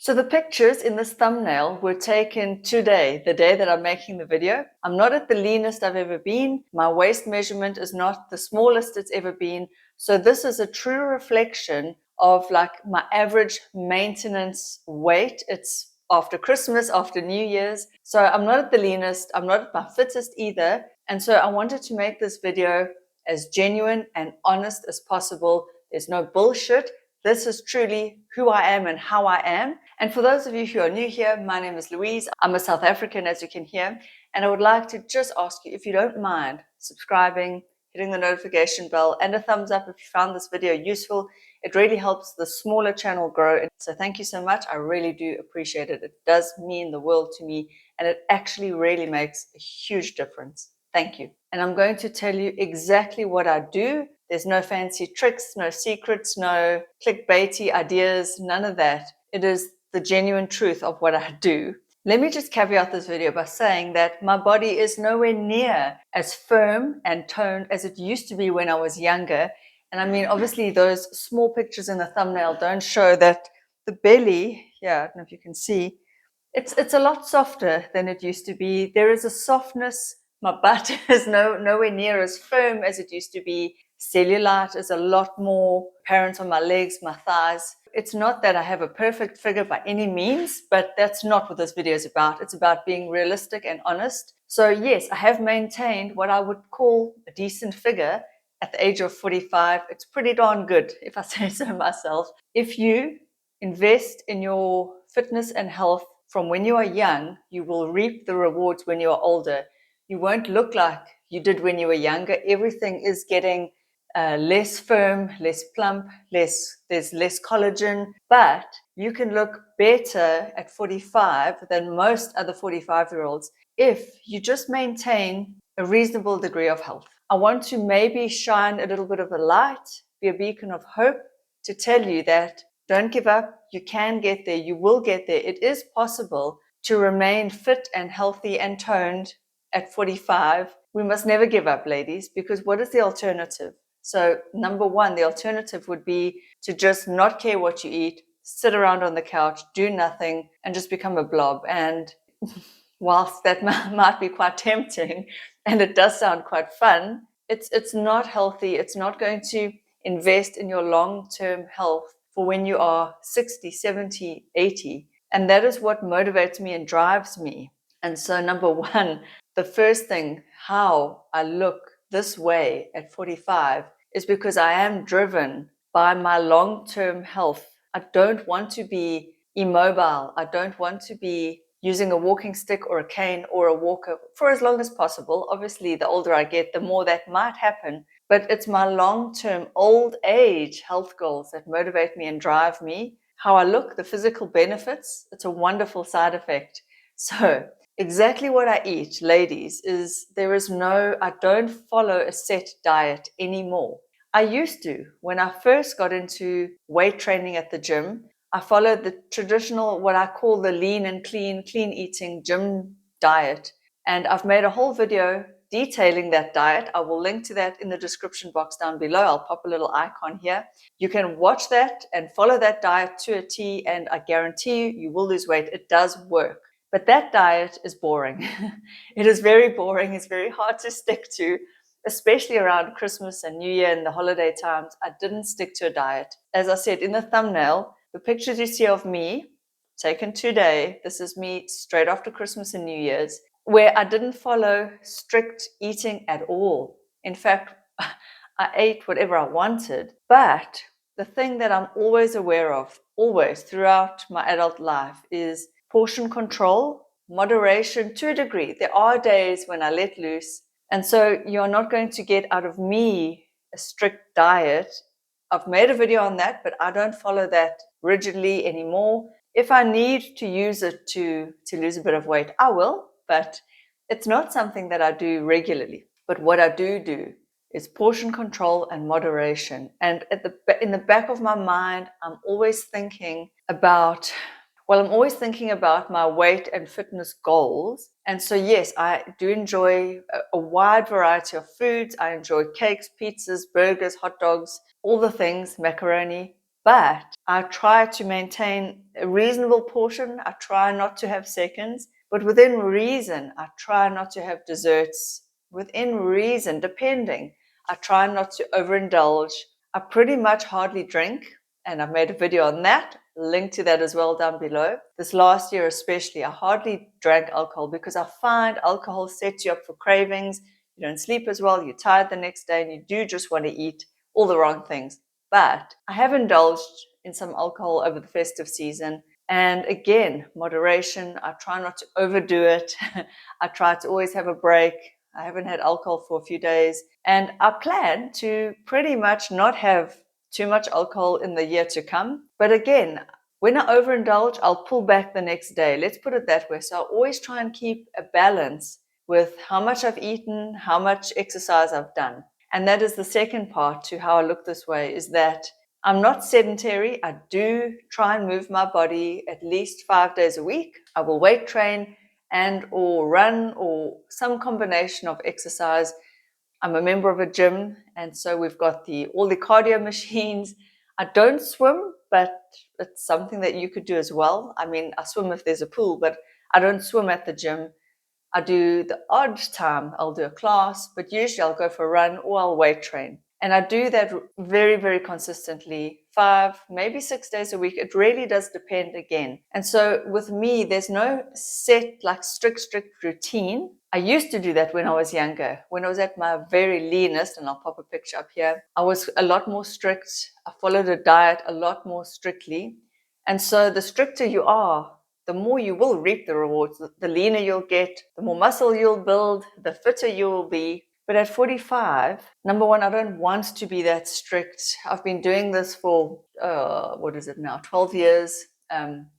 So the pictures in this thumbnail were taken today, the day that I'm making the video. I'm not at the leanest I've ever been. My waist measurement is not the smallest it's ever been. So this is a true reflection of like my average maintenance weight. It's after Christmas, after New Year's. So I'm not at the leanest. I'm not at my fittest either. And so I wanted to make this video as genuine and honest as possible. There's no bullshit. This is truly who I am and how I am. And for those of you who are new here, my name is Louise. I'm a South African, as you can hear. And I would like to just ask you, if you don't mind, subscribing, hitting the notification bell, and a thumbs up if you found this video useful. It really helps the smaller channel grow. So thank you so much. I really do appreciate it. It does mean the world to me, and it actually really makes a huge difference. Thank you. And I'm going to tell you exactly what I do. There's no fancy tricks, no secrets, no clickbaity ideas, none of that. It is the genuine truth of what I do. Let me just caveat this video by saying that my body is nowhere near as firm and toned as it used to be when I was younger. And I mean, obviously those small pictures in the thumbnail don't show that the belly, yeah, I don't know if you can see, it's a lot softer than it used to be. There is a softness. My butt is nowhere near as firm as it used to be. Cellulite is a lot more apparent on my legs, my thighs. It's not that I have a perfect figure by any means, but that's not what this video is about. It's about being realistic and honest. So yes, I have maintained what I would call a decent figure at the age of 45. It's pretty darn good, if I say so myself. If you invest in your fitness and health from when you are young, you will reap the rewards when you are older. You won't look like you did when you were younger. Everything is getting less firm, less plump, there's less collagen, but you can look better at 45 than most other 45-year-olds if you just maintain a reasonable degree of health. I want to maybe shine a little bit of a light, be a beacon of hope to tell you that don't give up. You can get there. You will get there. It is possible to remain fit and healthy and toned at 45. We must never give up, ladies, because what is the alternative? So number one, the alternative would be to just not care what you eat, sit around on the couch, do nothing, and just become a blob. And whilst that might be quite tempting, and it does sound quite fun, it's not healthy. It's not going to invest in your long-term health for when you are 60, 70, 80. And that is what motivates me and drives me. And so number one, the first thing, how I look this way at 45 is because I am driven by my long-term health. I don't want to be immobile. I don't want to be using a walking stick or a cane or a walker for as long as possible. Obviously, the older I get, the more that might happen. But it's my long-term old age health goals that motivate me and drive me. How I look, the physical benefits, it's a wonderful side effect. So exactly what I eat, ladies, is I don't follow a set diet anymore. I used to. When I first got into weight training at the gym, I followed the traditional, what I call the lean and clean eating gym diet. And I've made a whole video detailing that diet. I will link to that in the description box down below. I'll pop a little icon here. You can watch that and follow that diet to a T, and I guarantee you will lose weight. It does work. But that diet is boring. It is very boring. It's very hard to stick to, especially around Christmas and New Year and the holiday times. I didn't stick to a diet. As I said in the thumbnail, the pictures you see of me taken today, this is me straight after Christmas and New Year's, where I didn't follow strict eating at all. In fact, I ate whatever I wanted. But the thing that I'm always aware of, always throughout my adult life, is portion control, moderation to a degree. There are days when I let loose. And so you're not going to get out of me a strict diet. I've made a video on that, but I don't follow that rigidly anymore. If I need to use it to lose a bit of weight, I will, but it's not something that I do regularly. But what I do is portion control and moderation. And in the back of my mind, I'm always thinking about my weight and fitness goals. And so, yes, I do enjoy a wide variety of foods. I enjoy cakes, pizzas, burgers, hot dogs, all the things, macaroni. but I try to maintain a reasonable portion. I try not to have seconds, but within reason, I try not to have desserts. Within reason, depending, I try not to overindulge. I pretty much hardly drink, and I've made a video on that. Link to that as well down below. This last year especially, I hardly drank alcohol because I find alcohol sets you up for cravings. You don't sleep as well, you're tired the next day, and you do just want to eat all the wrong things. But I have indulged in some alcohol over the festive season. And again, moderation. I try not to overdo it. I try to always have a break. I haven't had alcohol for a few days. And I plan to pretty much not have too much alcohol in the year to come. But again, when I overindulge, I'll pull back the next day. Let's put it that way. So I always try and keep a balance with how much I've eaten, how much exercise I've done. And that is the second part to how I look this way, is that I'm not sedentary. I do try and move my body at least 5 days a week. I will weight train and or run or some combination of exercise. I'm a member of a gym, and so we've got all the cardio machines. I don't swim, but it's something that you could do as well. I mean, I swim if there's a pool, but I don't swim at the gym. I do the odd time, I'll do a class, but usually I'll go for a run or I'll weight train. And I do that very, very consistently, 5, maybe 6 days a week. It really does depend again. And so with me, there's no set, like strict routine. I used to do that when I was younger. When I was at my very leanest, and I'll pop a picture up here, I was a lot more strict. I followed a diet a lot more strictly. And so the stricter you are, the more you will reap the rewards. The leaner you'll get, the more muscle you'll build, the fitter you will be. But at 45, number one, I don't want to be that strict. I've been doing this for, 12 years,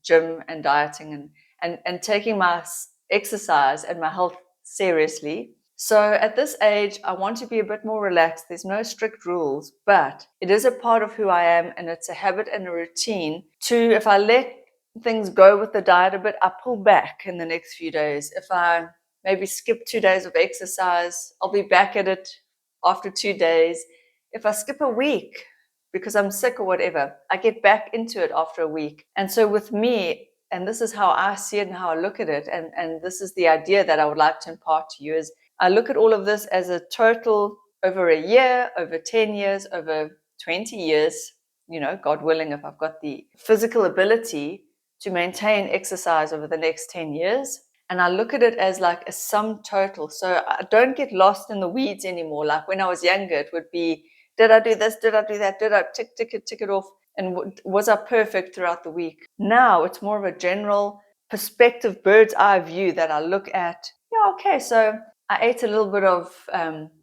gym and dieting and taking my exercise and my health seriously. So at this age, I want to be a bit more relaxed. There's no strict rules, but it is a part of who I am, and it's a habit and a routine to, if I let things go with the diet a bit, I pull back in the next few days. If I maybe skip 2 days of exercise, I'll be back at it after 2 days. If I skip a week because I'm sick or whatever, I get back into it after a week. And so with me, and this is how I see it and how I look at it, and this is the idea that I would like to impart to you, is I look at all of this as a total over a year, over 10 years, over 20 years, God willing, if I've got the physical ability to maintain exercise over the next 10 years. And I look at it as like a sum total. So I don't get lost in the weeds anymore. Like when I was younger, it would be, did I do this? Did I do that? Did I tick it off? And was I perfect throughout the week? Now it's more of a general perspective, bird's eye view that I look at. Yeah, okay, so I ate a little bit of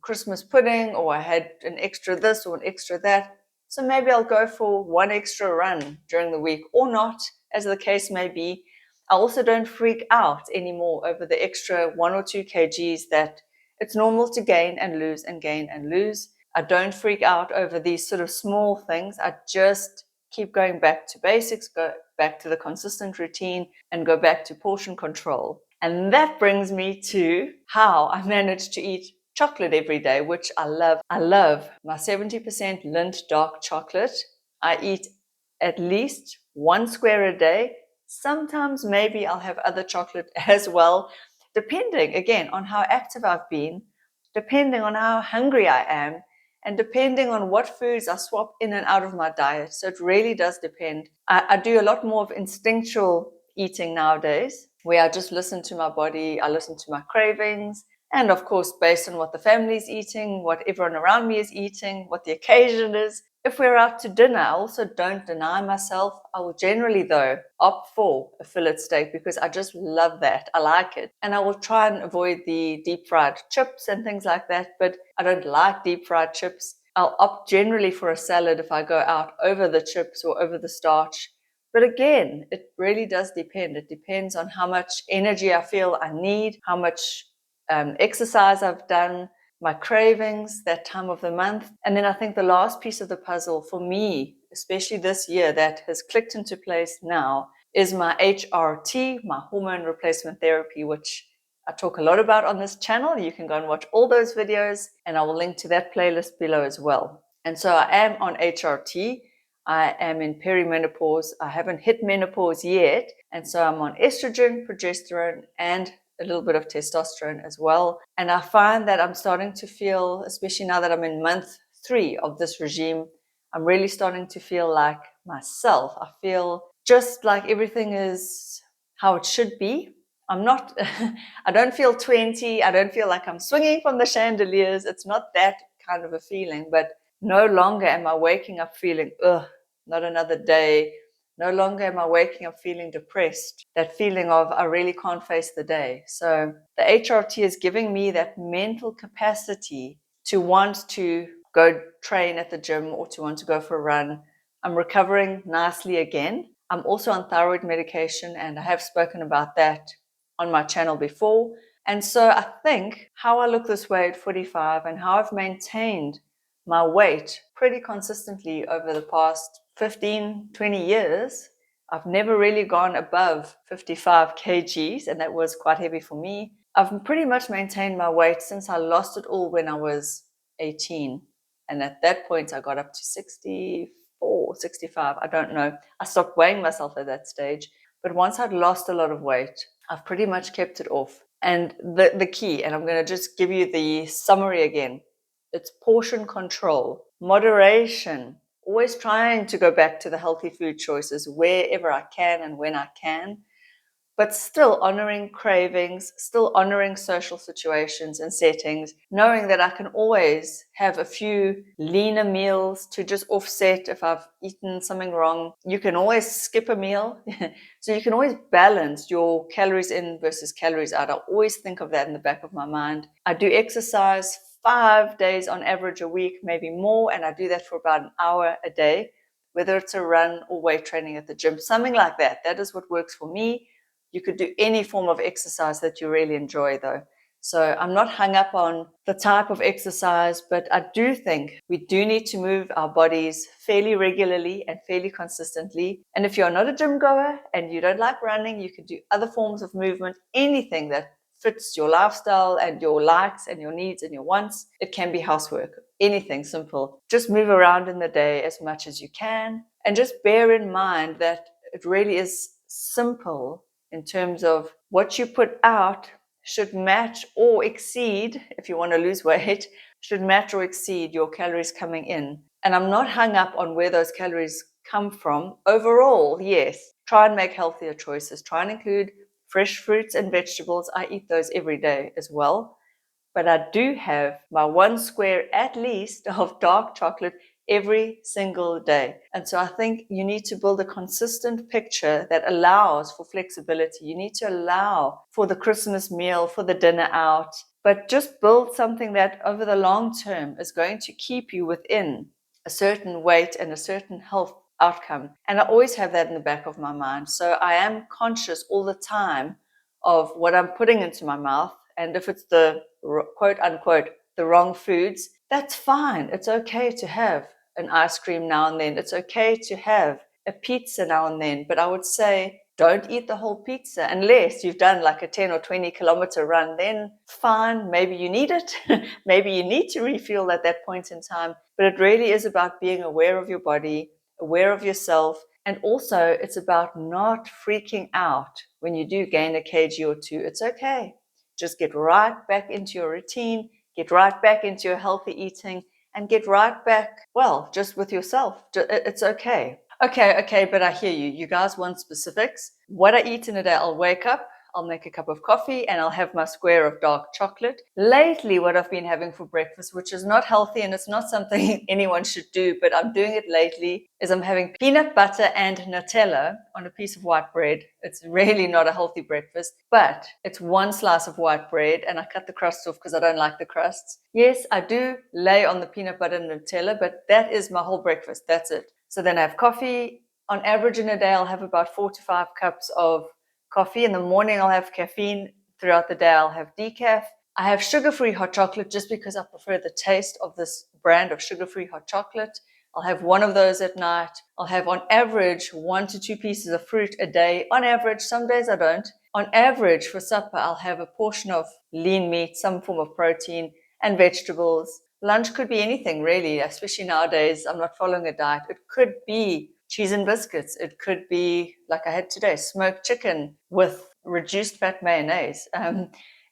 Christmas pudding, or I had an extra this or an extra that. So maybe I'll go for one extra run during the week, or not, as the case may be. I also don't freak out anymore over the extra 1 or 2 kgs that it's normal to gain and lose and gain and lose. I don't freak out over these sort of small things. I just keep going back to basics, go back to the consistent routine, and go back to portion control. And that brings me to how I manage to eat chocolate every day, which I love. I love my 70% Lindt dark chocolate. I eat at least 1 square a day. Sometimes maybe I'll have other chocolate as well, depending again on how active I've been, depending on how hungry I am, and depending on what foods I swap in and out of my diet. So it really does depend. I do a lot more of instinctual eating nowadays, where I just listen to my body, I listen to my cravings, and of course, based on what the family's eating, what everyone around me is eating, what the occasion is. If we're out to dinner, I also don't deny myself. I will generally, though, opt for a fillet steak because I just love that. I like it. And I will try and avoid the deep fried chips and things like that, but I don't like deep fried chips. I'll opt generally for a salad if I go out over the chips or over the starch. But again, it really does depend. It depends on how much energy I feel I need, how much exercise I've done, my cravings, that time of the month. And then I think the last piece of the puzzle for me, especially this year, that has clicked into place now is my HRT, my hormone replacement therapy, which I talk a lot about on this channel. You can go and watch all those videos, and I will link to that playlist below as well. And so I am on HRT. I am in perimenopause. I haven't hit menopause yet. And so I'm on estrogen, progesterone, and a little bit of testosterone as well. And I find that I'm starting to feel, especially now that I'm in month 3 of this regime, I'm really starting to feel like myself. I feel just like everything is how it should be. I'm not, I don't feel 20. I don't feel like I'm swinging from the chandeliers. It's not that kind of a feeling, but no longer am I waking up feeling, ugh, not another day. No longer am I waking up feeling depressed. That feeling of I really can't face the day. So the HRT is giving me that mental capacity to want to go train at the gym or to want to go for a run. I'm recovering nicely again. I'm also on thyroid medication, and I have spoken about that on my channel before. And so I think how I look this way at 45 and how I've maintained my weight pretty consistently over the past 15, 20 years, I've never really gone above 55 kgs, and that was quite heavy for me. I've pretty much maintained my weight since I lost it all when I was 18. And at that point, I got up to 64, 65. I don't know. I stopped weighing myself at that stage. But once I'd lost a lot of weight, I've pretty much kept it off. And the key, and I'm going to just give you the summary again, it's portion control, moderation, always trying to go back to the healthy food choices wherever I can and when I can, but still honoring cravings, still honoring social situations and settings, knowing that I can always have a few leaner meals to just offset if I've eaten something wrong. You can always skip a meal. So you can always balance your calories in versus calories out. I always think of that in the back of my mind. I do exercise 5 days on average a week, maybe more, and I do that for about an hour a day, whether it's a run or weight training at the gym, something like that. That is what works for me. You could do any form of exercise that you really enjoy, though. So I'm not hung up on the type of exercise, but I do think we do need to move our bodies fairly regularly and fairly consistently. And if you're not a gym goer and you don't like running, you can do other forms of movement, anything that fits your lifestyle and your likes and your needs and your wants. It can be housework, anything simple. Just move around in the day as much as you can. And just bear in mind that it really is simple in terms of what you put out should match or exceed, if you want to lose weight, should match or exceed your calories coming in. And I'm not hung up on where those calories come from. Overall, yes, try and make healthier choices. Try and include fresh fruits and vegetables. I eat those every day as well. But I do have my 1 square at least of dark chocolate every single day. And so I think you need to build a consistent picture that allows for flexibility. You need to allow for the Christmas meal, for the dinner out, but just build something that over the long term is going to keep you within a certain weight and a certain health outcome. And I always have that in the back of my mind. So I am conscious all the time of what I'm putting into my mouth. And if it's the quote unquote, the wrong foods, that's fine. It's okay to have an ice cream now and then. It's okay to have a pizza now and then. But I would say don't eat the whole pizza unless you've done like a 10 or 20 kilometer run. Then fine, maybe you need it. Maybe you need to refuel at that point in time. But it really is about being aware of your body, aware of yourself. And also it's about not freaking out when you do gain a kg or two. It's okay. Just get right back into your routine, get right back into your healthy eating, and get right back, well, just with yourself. It's okay. Okay, but I hear you. You guys want specifics. What I eat in a day, I'll wake up, I'll make a cup of coffee, and I'll have my square of dark chocolate. Lately, what I've been having for breakfast, which is not healthy and it's not something anyone should do, but I'm doing it lately, is I'm having peanut butter and Nutella on a piece of white bread. It's really not a healthy breakfast, but it's 1 slice of white bread, and I cut the crust off because I don't like the crusts. Yes, I do lay on the peanut butter and Nutella, but that is my whole breakfast. That's it. So then I have coffee. On average in a day, I'll have about 4 to 5 cups of coffee. In the morning, I'll have caffeine. Throughout the day, I'll have decaf. I have sugar-free hot chocolate just because I prefer the taste of this brand of sugar-free hot chocolate. I'll have 1 of those at night. I'll have on average 1 to 2 pieces of fruit a day. On average, some days I don't. On average for supper, I'll have a portion of lean meat, some form of protein, and vegetables. lunch could be anything really, especially nowadays. I'm not following a diet. It could be cheese and biscuits. It could be, like I had today, smoked chicken with reduced fat mayonnaise.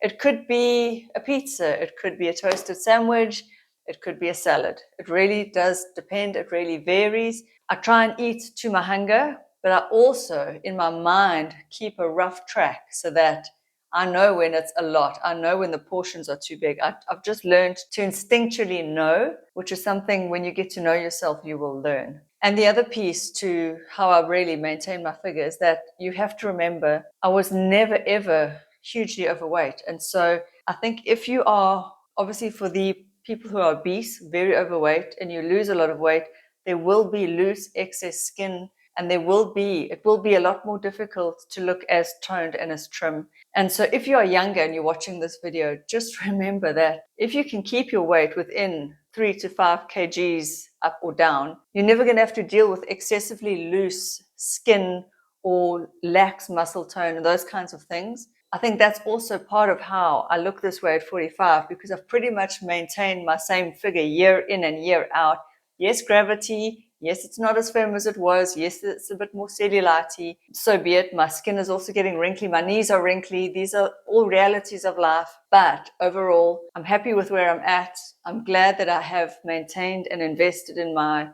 It could be a pizza. It could be a toasted sandwich. It could be a salad. It really does depend. It really varies. I try and eat to my hunger, but I also, in my mind, keep a rough track so that I know when it's a lot. I know when the portions are too big. I've just learned to instinctually know, which is something when you get to know yourself, you will learn. And the other piece to how I really maintain my figure is that you have to remember I was never, ever hugely overweight. And so I think if you are, obviously for the people who are obese, very overweight, and you lose a lot of weight, there will be loose excess skin, and it will be a lot more difficult to look as toned and as trim. And so if you are younger and you're watching this video, just remember that if you can keep your weight within 3 to 5 kgs up or down, you're never going to have to deal with excessively loose skin or lax muscle tone and those kinds of things. I think that's also part of how I look this way at 45, because I've pretty much maintained my same figure year in and year out. Yes, gravity. Yes, it's not as firm as it was. Yes, it's a bit more cellulite. So be it. My skin is also getting wrinkly. My knees are wrinkly. These are all realities of life. But overall, I'm happy with where I'm at. I'm glad that I have maintained and invested in my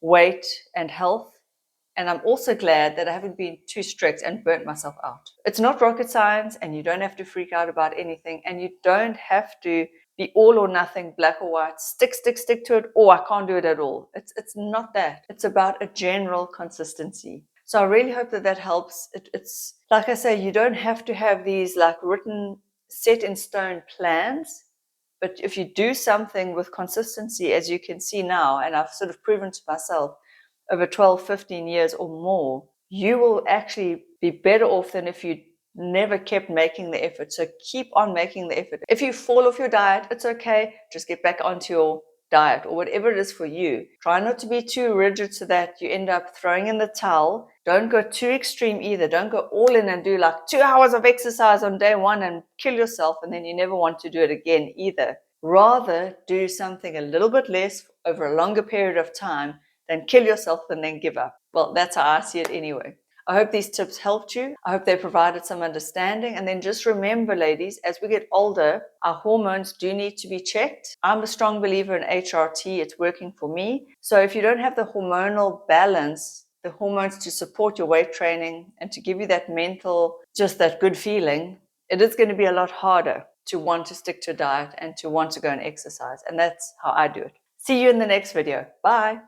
weight and health. And I'm also glad that I haven't been too strict and burnt myself out. It's not rocket science, and you don't have to freak out about anything, and you don't have to be all or nothing, black or white, stick to it, or I can't do it at all. It's not that. It's about a general consistency. So I really hope that helps. It's like I say, you don't have to have these like written, set in stone plans. But if you do something with consistency, as you can see now, and I've sort of proven to myself, over 12, 15 years or more, you will actually be better off than if you never kept making the effort. So keep on making the effort. If you fall off your diet, it's okay. Just get back onto your diet or whatever it is for you. Try not to be too rigid so that you end up throwing in the towel. Don't go too extreme either. Don't go all in and do like 2 hours of exercise on day one and kill yourself, and then you never want to do it again either. Rather, do something a little bit less over a longer period of time than kill yourself and then give up. Well, that's how I see it anyway. I hope these tips helped you. I hope they provided some understanding. And then just remember, ladies, as we get older, our hormones do need to be checked. I'm a strong believer in HRT. It's working for me. So if you don't have the hormonal balance, the hormones to support your weight training and to give you that mental, just that good feeling, it is going to be a lot harder to want to stick to a diet and to want to go and exercise. And that's how I do it. See you in the next video. Bye.